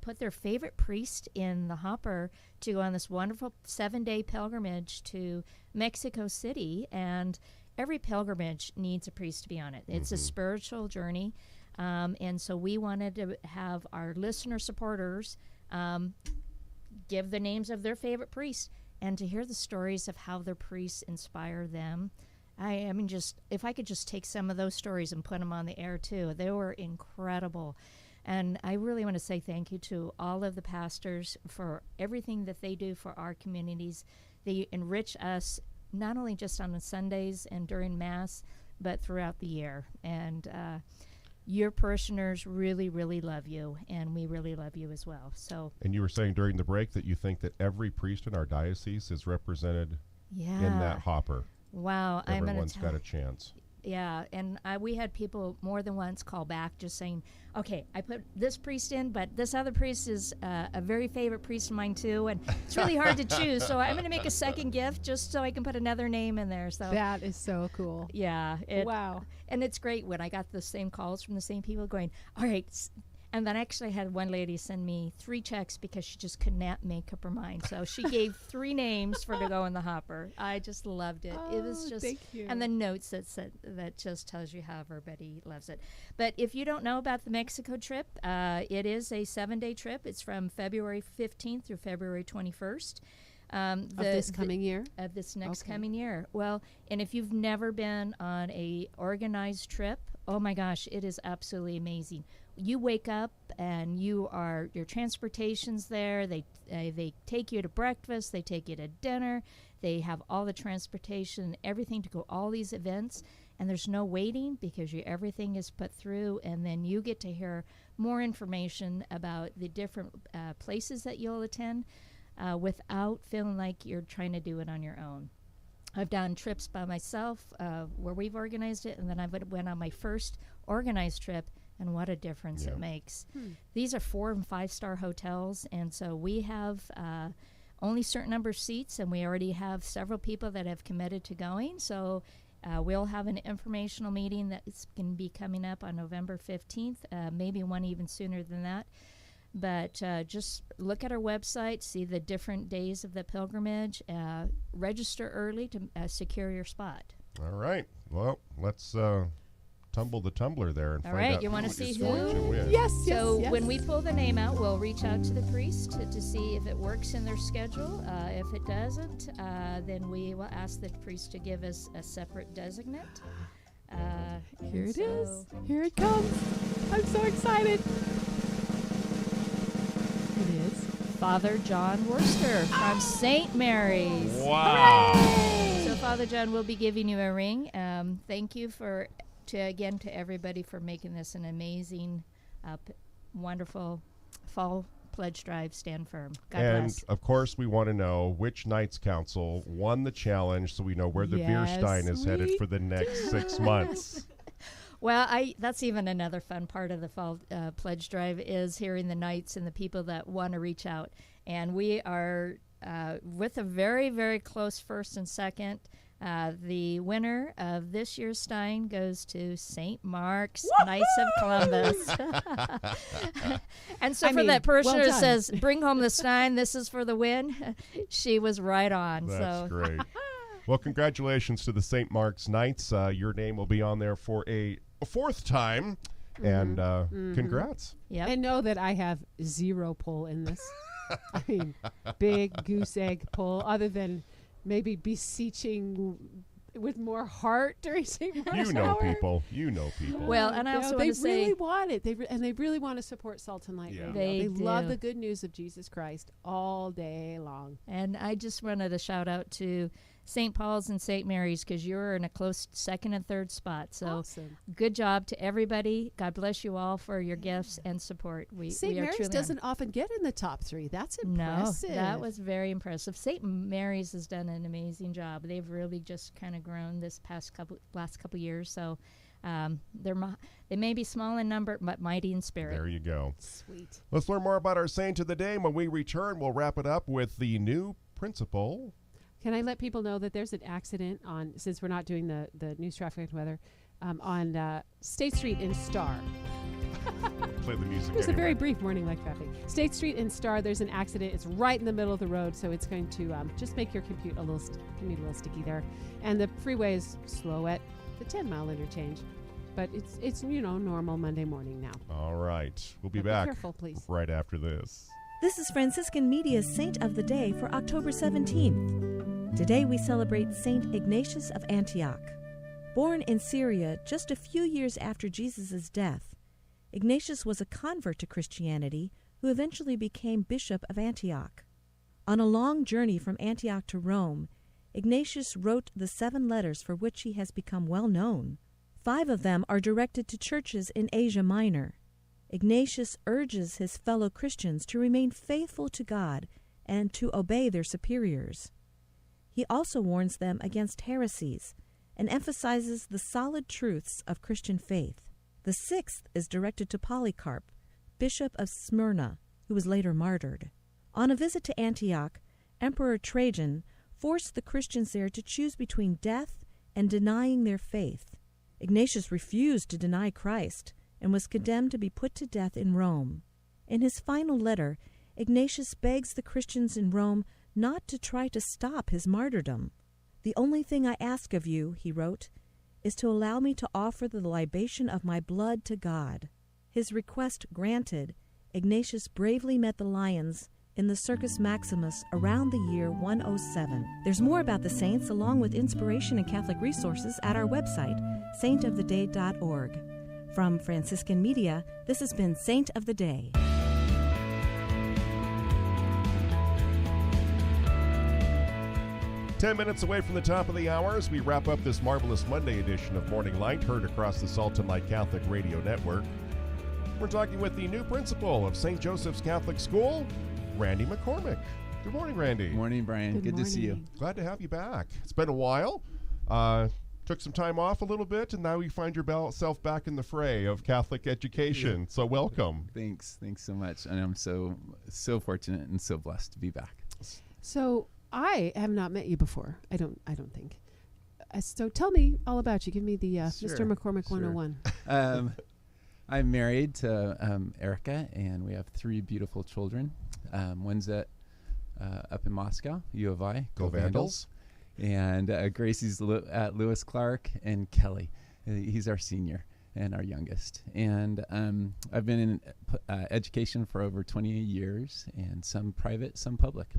put their favorite priest in the hopper to go on this wonderful 7-day pilgrimage to Mexico City. And every pilgrimage needs a priest to be on it. It's a spiritual journey. And so we wanted to have our listener supporters give the names of their favorite priests and to hear the stories of how their priests inspire them. I mean, just if I could just take some of those stories and put them on the air too, they were incredible. And I really want to say thank you to all of the pastors for everything that they do for our communities. They enrich us not only just on the Sundays and during Mass, but throughout the year. And your parishioners really, really love you, and we really love you as well. So. And you were saying during the break that you think that every priest in our diocese is represented in that hopper. Wow. Everyone's got a chance. Yeah, and we had people more than once call back just saying, okay, I put this priest in, but this other priest is a very favorite priest of mine too, and it's really hard to choose, so I'm going to make a second gift just so I can put another name in there. So that is so cool. Yeah. Wow. And it's great when I got the same calls from the same people going, all right, And then I actually had one lady send me 3 checks because she just could not make up her mind. So she gave 3 names for to go in the hopper. I just loved it. It was just, thank you. and the notes that said, that just tells you how her Betty loves it. But if you don't know about the Mexico trip, it is a 7-day trip. It's from February 15th through February 21st. Of this coming year? Of this next coming year. Well, and if you've never been on a organized trip, oh my gosh, it is absolutely amazing. You wake up and your transportation's there. They take you to breakfast. They take you to dinner. They have all the transportation, everything to go all these events. And there's no waiting because everything is put through. And then you get to hear more information about the different places that you'll attend without feeling like you're trying to do it on your own. I've done trips by myself where we've organized it, and then I went on my first organized trip, and what a difference it makes. These are 4- and 5-star hotels, and so we have only certain number of seats, and we already have several people that have committed to going. So we'll have an informational meeting that's going to be coming up on November 15th, maybe one even sooner than that. But just look at our website, see the different days of the pilgrimage, register early to secure your spot. All right. Well, let's tumble the tumbler there and All find right, out you want to who see is who? going to win. Yes. So when we pull the name out, we'll reach out to the priest to see if it works in their schedule. If it doesn't, then we will ask the priest to give us a separate designate. Here it is. Here it comes. I'm so excited. It is Father John Worcester from St. Mary's. Wow. Hooray! So Father John will be giving you a ring. Thank you to everybody for making this an amazing, wonderful fall pledge drive. Stand firm. God bless. And of course, we want to know which Knights Council won the challenge, so we know where the beer stein is headed for the next 6 months. Well, that's even another fun part of the fall pledge drive is hearing the Knights and the people that want to reach out. And we are with a very, very close first and second. The winner of this year's stein goes to St. Mark's Knights of Columbus. And so that person who says, bring home the stein, this is for the win, she was right on. That's great. Well, congratulations to the St. Mark's Knights. Your name will be on there for a 4th time. And congrats. Yep. And know that I have 0 pull in this. I mean, big goose egg pull, other than maybe beseeching with more heart during St. Mark's You know Hour. people. You know people. Well, and I also want to say... They really want it. And they really want to support Salt and Light Radio. They love do. the good news of Jesus Christ all day long. And I just wanted to shout out to St. Paul's and St. Mary's because you're in a close 2nd and 3rd spot. So awesome. Good job to everybody. God bless you all for your gifts and support. St. Mary's doesn't often get in the top 3. That's impressive. No, that was very impressive. St. Mary's has done an amazing job. They've really just kind of grown this last couple years. So they may be small in number, but mighty in spirit. There you go. Sweet. Let's learn more about our saint of the day. When we return, we'll wrap it up with the new principal. Can I let people know that there's an accident on, since we're not doing the news, traffic, and weather, on State Street in Star. Play the music. There's a very brief morning light traffic. State Street in Star, there's an accident. It's right in the middle of the road, so it's going to just make your commute a little sticky there. And the freeway is slow at the 10-mile interchange. But it's normal Monday morning now. All right. We'll be But back be careful, please. right after this. This is Franciscan Media's Saint of the Day for October 17th. Today we celebrate Saint Ignatius of Antioch. Born in Syria just a few years after Jesus' death, Ignatius was a convert to Christianity who eventually became Bishop of Antioch. On a long journey from Antioch to Rome, Ignatius wrote the 7 letters for which he has become well known. 5 of them are directed to churches in Asia Minor. Ignatius urges his fellow Christians to remain faithful to God and to obey their superiors. He also warns them against heresies and emphasizes the solid truths of Christian faith. The 6th is directed to Polycarp, Bishop of Smyrna, who was later martyred. On a visit to Antioch, Emperor Trajan forced the Christians there to choose between death and denying their faith. Ignatius refused to deny Christ and was condemned to be put to death in Rome. In his final letter, Ignatius begs the Christians in Rome not to try to stop his martyrdom. "The only thing I ask of you," he wrote, "is to allow me to offer the libation of my blood to God." His request granted, Ignatius bravely met the lions in the Circus Maximus around the year 107. There's more about the saints along with inspiration and Catholic resources at our website, saintoftheday.org. From Franciscan Media, this has been Saint of the Day. Ten minutes away from the top of the hour as we wrap up this marvelous Monday edition of Morning Light, heard across the Salt and Light Catholic Radio Network. We're talking with the new principal of St. Joseph's Catholic School, Randy McCormick. Good morning, Randy. Morning, Brian. Good to see you. Glad to have you back. It's been a while. Took some time off a little bit, and now you find yourself back in the fray of Catholic education. Yeah. So welcome. Thanks so much. And I'm so fortunate and so blessed to be back. So I have not met you before. I don't think. So tell me all about you. Give me the Mr. McCormick 101. I'm married to Erica, and we have 3 beautiful children. One's up in Moscow, U of I. Go Vandals. And Gracie's at Lewis Clark, and Kelly. He's our senior and our youngest. And I've been in education for over 20 years, and some private, some public.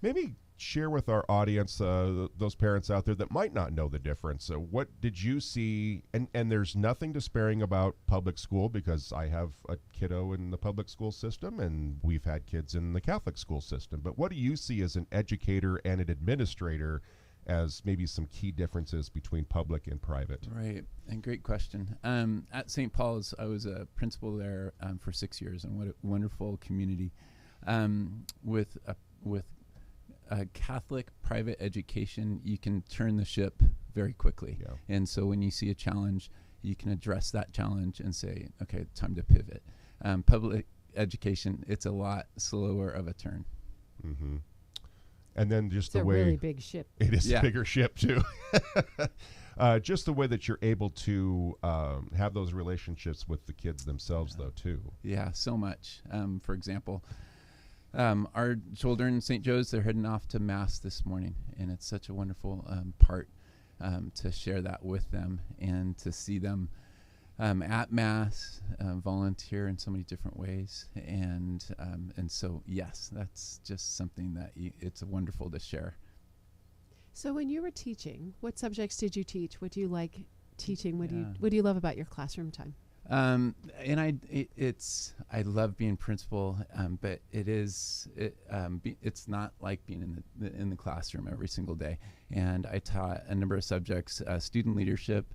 Maybe share with our audience, those parents out there that might not know the difference. What did you see? And there's nothing despairing about public school, because I have a kiddo in the public school system, and we've had kids in the Catholic school system. But what do you see as an educator and an administrator as maybe some key differences between public and private? Right, and great question. At St. Paul's, I was a principal there for 6 years, and what a wonderful community. With Catholic private education, you can turn the ship very quickly. Yeah. And so when you see a challenge, you can address that challenge and say, okay, time to pivot. Public education, it's a lot slower of a turn. Mm-hmm. And then just it's the a way... really big ship. It is a bigger ship, too. Just the way that you're able to have those relationships with the kids themselves, though, too. Yeah, so much. For example... our children, St. Joe's, they're heading off to Mass this morning, and it's such a wonderful part to share that with them and to see them at Mass, volunteer in so many different ways. And so, yes, that's just something that it's wonderful to share. So when you were teaching, what subjects did you teach? What do you like teaching? What do you love about your classroom time? And I love being principal, but it's not like being in the classroom every single day. And I taught a number of subjects: student leadership,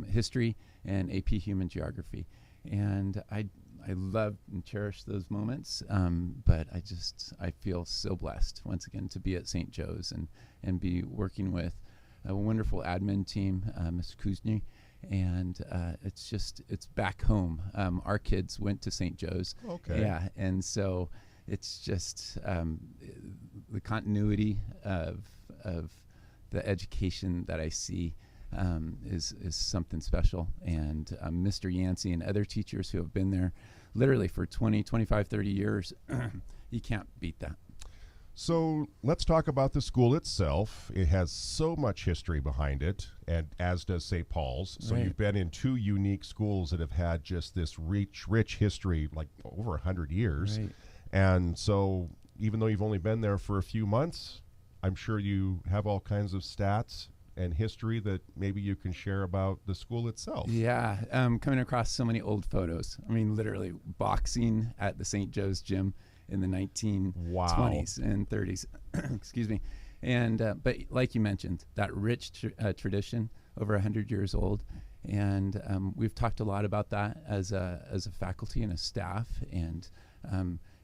history, and AP Human Geography. And I love and cherish those moments. But I feel so blessed once again to be at St. Joe's and be working with a wonderful admin team, Ms. Kuzny. And it's back home. Our kids went to St. Joe's. Okay. Yeah, and so it's just the continuity of the education that I see is something special. And Mr. Yancey and other teachers who have been there literally for 20, 25, 30 years, you can't beat that. So let's talk about the school itself. It has so much history behind it, and as does St. Paul's. So Right. You've been in 2 unique schools that have had just this rich history, like over 100 years. Right. And so even though you've only been there for a few months, I'm sure you have all kinds of stats and history that maybe you can share about the school itself. Yeah, coming across so many old photos. I mean, literally boxing at the St. Joe's gym in the 1920s and 30s. Excuse me. And but like you mentioned, that rich tradition, over 100 years old. And we've talked a lot about that as a faculty and a staff, and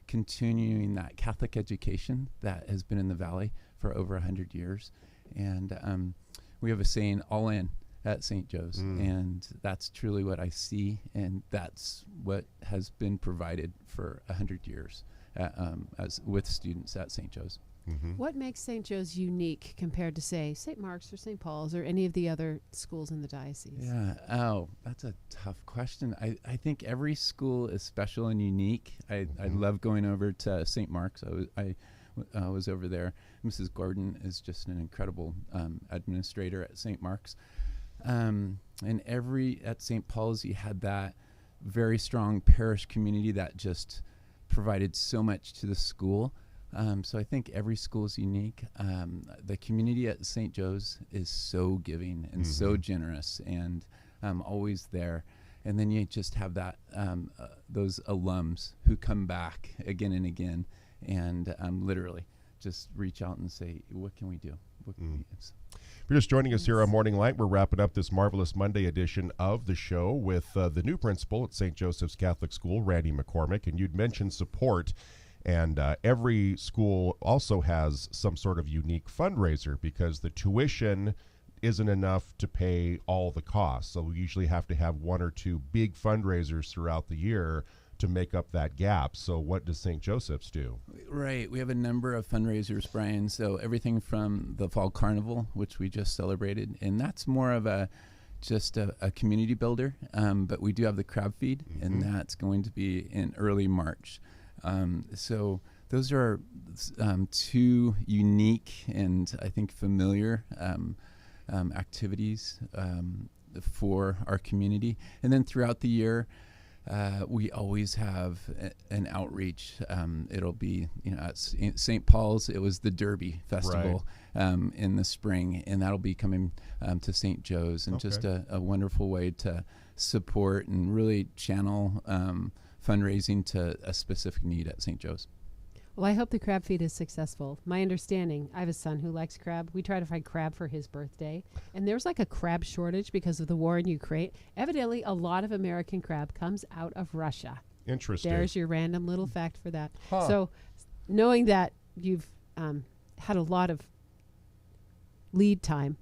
continuing that Catholic education that has been in the Valley for over 100 years. And we have a saying, all in at St. Joe's. And that's truly what I see, and that's what has been provided for 100 years. As with students at St. Joe's. What makes St. Joe's unique compared to, say, St. Mark's or St. Paul's or any of the other schools in the diocese? Yeah. Oh, that's a tough question. I think every school is special and unique. I love going over to St. Mark's. I was over there. Mrs. Gordon is just an incredible administrator at St. Mark's. And at St. Paul's, you had that very strong parish community that just provided so much to the school. So I think every school is unique. The community at St. Joe's is so giving and so generous and always there. And then you just have that those alums who come back again and again and literally just reach out and say, what can we do? What can we do? If you're just joining us here on Morning Light, we're wrapping up this marvelous Monday edition of the show with the new principal at St. Joseph's Catholic School, Randy McCormick. And you'd mentioned support. And every school also has some sort of unique fundraiser because the tuition isn't enough to pay all the costs. So we usually have to have one or two big fundraisers throughout the year to make up that gap. So what does St. Joseph's do? Right. We have a number of fundraisers, Brian. So everything from the Fall Carnival, which we just celebrated, and that's more of just a community builder. But we do have the crab feed, and that's going to be in early March. So those are two unique and I think familiar activities for our community. And then throughout the year, we always have an outreach. It'll be, at St. Paul's, it was the Derby Festival in the spring, and that'll be coming to St. Joe's, and just a wonderful way to support and really channel fundraising to a specific need at St. Joe's. Well, I hope the crab feed is successful. My understanding, I have a son who likes crab. We try to find crab for his birthday, and there's like a crab shortage because of the war in Ukraine. Evidently, a lot of American crab comes out of Russia. Interesting. There's your random little fact for that. Huh. So, knowing that you've had a lot of lead time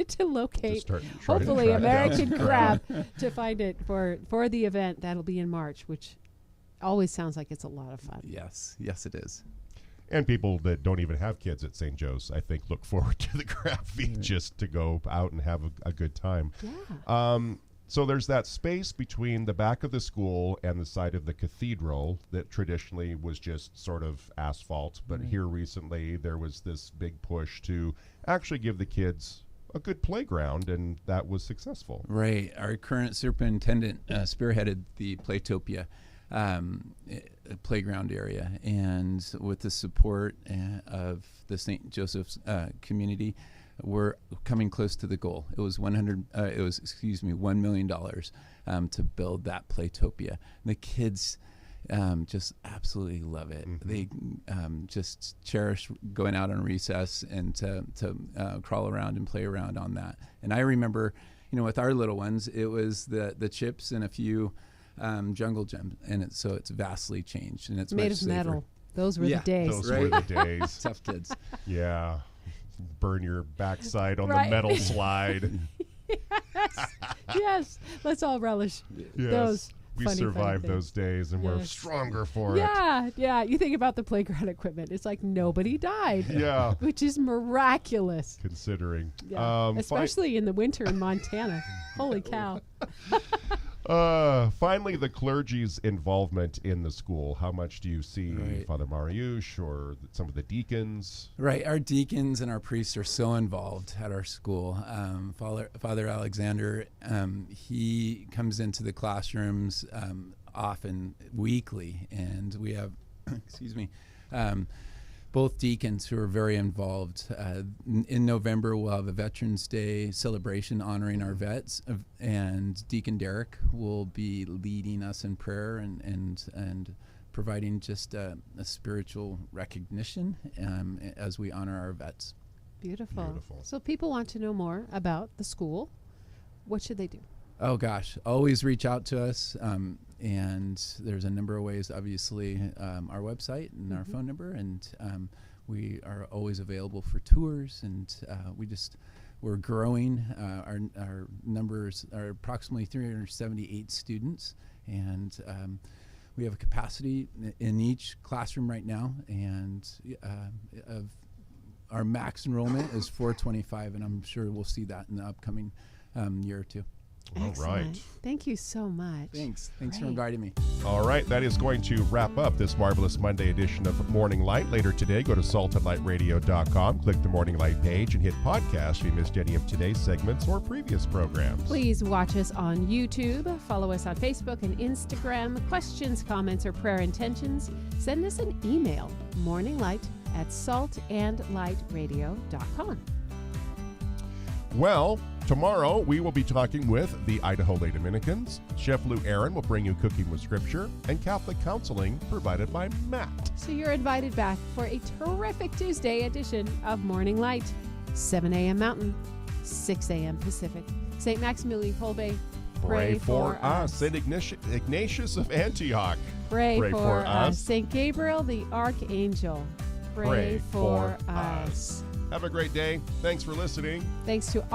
to locate, hopefully, American crab to find it for the event that'll be in March, which always sounds like it's a lot of fun. Yes, it is. And people that don't even have kids at St. Joe's, I think, look forward to the crab feed just to go out and have a good time. Yeah. So there's that space between the back of the school and the side of the cathedral that traditionally was just sort of asphalt. But here recently there was this big push to actually give the kids a good playground, and that was successful. Right. Our current superintendent spearheaded the Playtopia playground area, and with the support of the St. Joseph's community, we're coming close to the goal. It was $1 million to build that Playtopia. The kids just absolutely love it. They just cherish going out on recess and to crawl around and play around on that. And I remember, with our little ones, it was the chips and a few jungle gems, and it's vastly changed, and it's made much of safer. metal. Those were the days. Those were the days. Tough kids. Yeah. Burn your backside on the metal slide. Yes. Let's all relish those. We survived those days, and we're stronger for it. Yeah. You think about the playground equipment. It's like nobody died. Yeah. Which is miraculous. Considering. Yeah. Especially in the winter in Montana. Holy cow. Finally, the clergy's involvement in the school. How much do you see Father Mariusz or some of the deacons? Right. Our deacons and our priests are so involved at our school. Father Alexander, he comes into the classrooms often weekly, and we have, both deacons who are very involved. In November, we'll have a Veterans Day celebration honoring our vets, and Deacon Derek will be leading us in prayer and providing just a spiritual recognition as we honor our vets. Beautiful. So people want to know more about the school. What should they do? Oh gosh, always reach out to us. And there's a number of ways, obviously, our website and our phone number, and we are always available for tours, and we're growing. Our numbers are approximately 378 students, and we have a capacity in each classroom right now, and of our max enrollment is 425, and I'm sure we'll see that in the upcoming year or two. Excellent. All right. Thank you so much. Thanks for Great. inviting me. All right, that is going to wrap up this marvelous Monday edition of Morning Light. Later today, go to saltandlightradio.com, click the Morning Light page, and hit podcast if you missed any of today's segments or previous programs. Please watch us on YouTube, follow us on Facebook and Instagram. Questions, comments, or prayer intentions, send us an email, morninglight@saltandlightradio.com. Well, tomorrow we will be talking with the Idaho Lay Dominicans. Chef Lou Aaron will bring you Cooking with Scripture and Catholic counseling provided by Matt. So you're invited back for a terrific Tuesday edition of Morning Light, 7 a.m. Mountain, 6 a.m. Pacific. St. Maximilian Kolbe, Pray for us. St. Ignatius of Antioch. Pray for us. St. Gabriel the Archangel, pray for us. Have a great day. Thanks for listening. Thanks to all